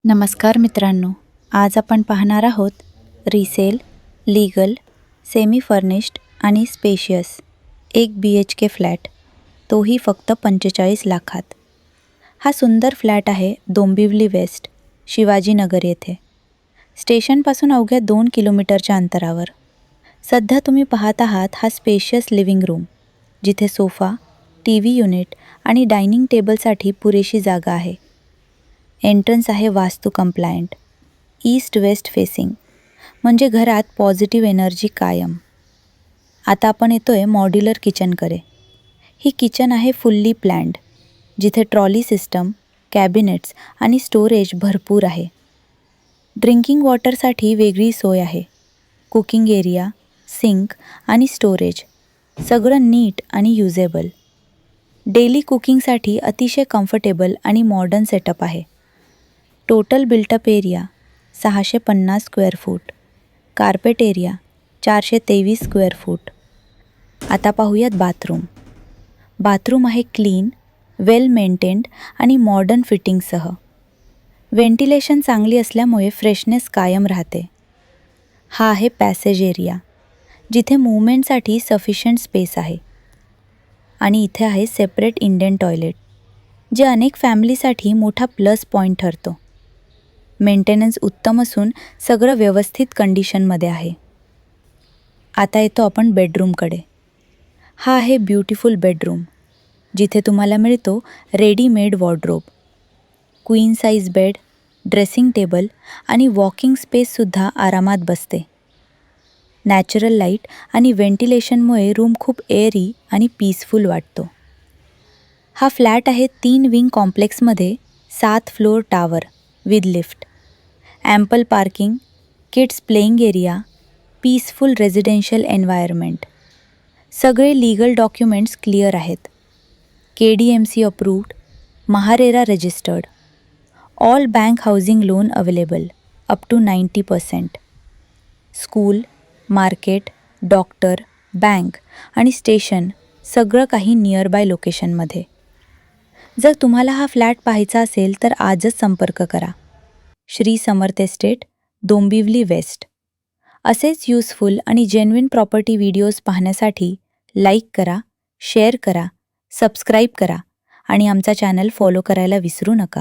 नमस्कार मित्रांनो, आज आपण पाहणार आहोत रिसेल, लीगल, सेमी फर्निश्ड आणि स्पेशियस एक BHK फ्लॅट, तोही फक्त 45 लाखात. हा सुंदर फ्लॅट आहे डोंबिवली वेस्ट, शिवाजीनगर येथे. स्टेशनपासून अवघ्या 2 किलोमीटरच्या अंतरावर. सध्या तुम्ही पाहत आहात हा स्पेशियस लिव्हिंग रूम, जिथे सोफा, TV युनिट आणि डायनिंग टेबलसाठी पुरेशी जागा आहे. एंट्रन्स आहे वास्तू कंप्लायंट, ईस्ट वेस्ट फेसिंग, म्हणजे घरात पॉझिटिव्ह एनर्जी कायम. आता आपण येतोय मॉड्युलर किचनकडे. ही किचन आहे फुल्ली प्लॅन्ड, जिथे ट्रॉली सिस्टम, कॅबिनेट्स आणि स्टोरेज भरपूर आहे. ड्रिंकिंग वॉटरसाठी वेगळी सोय आहे. कुकिंग एरिया, सिंक आणि स्टोरेज सगळं नीट आणि युजेबल. डेली कुकिंगसाठी अतिशय कम्फर्टेबल आणि मॉडर्न सेटअप आहे. Total built up area 650 square foot, carpet area 423 square foot. आता पाहूयात बाथरूम. बाथरूम आहे क्लीन, वेल मेंटेन्ड आणि मॉडर्न फिटिंगसह. व्हेंटिलेशन चांगली असल्यामुळे फ्रेशनेस कायम राहते. हा आहे पॅसेज एरिया, जिथे मूव्हमेंटसाठी सफिशियंट स्पेस आहे. आणि इथे आहे सेपरेट इंडियन टॉयलेट, जे अनेक फॅमिलीसाठी मोठा प्लस पॉईंट ठरतो. मेंटेनन्स उत्तम असून सगळं व्यवस्थित कंडिशनमध्ये आहे. आता येतो आपण बेडरूमकडे. हा आहे ब्युटिफुल बेडरूम, जिथे तुम्हाला मिळतो readymade wardrobe, queen size bed, dressing table आणि वॉकिंग स्पेससुद्धा आरामात बसते. नॅचरल लाईट आणि व्हेंटिलेशनमुळे रूम खूप एअरी आणि पीसफुल वाटतो. हा फ्लॅट आहे 3 विंग कॉम्प्लेक्समध्ये, 7 floor tower with lift. Ample parking, kids playing area, peaceful residential environment. सगळे लीगल डॉक्युमेंट्स क्लिअर आहेत. KDMC approved, Maharera registered. All bank housing loan available up to 90%. School, market, doctor, bank आणि station सगळं काही nearby लोकेशनमध्ये. जर तुम्हाला हा flat पाहायचा असेल तर आजच संपर्क करा. Shri Samarth estate, Dombivli waste. असेच युजफुल आणि जेन्युइन प्रॉपर्टी व्हिडिओज पाहण्यासाठी लाईक करा, शेअर करा, सबस्क्राईब करा आणि आमचा चॅनल फॉलो करायला विसरू नका.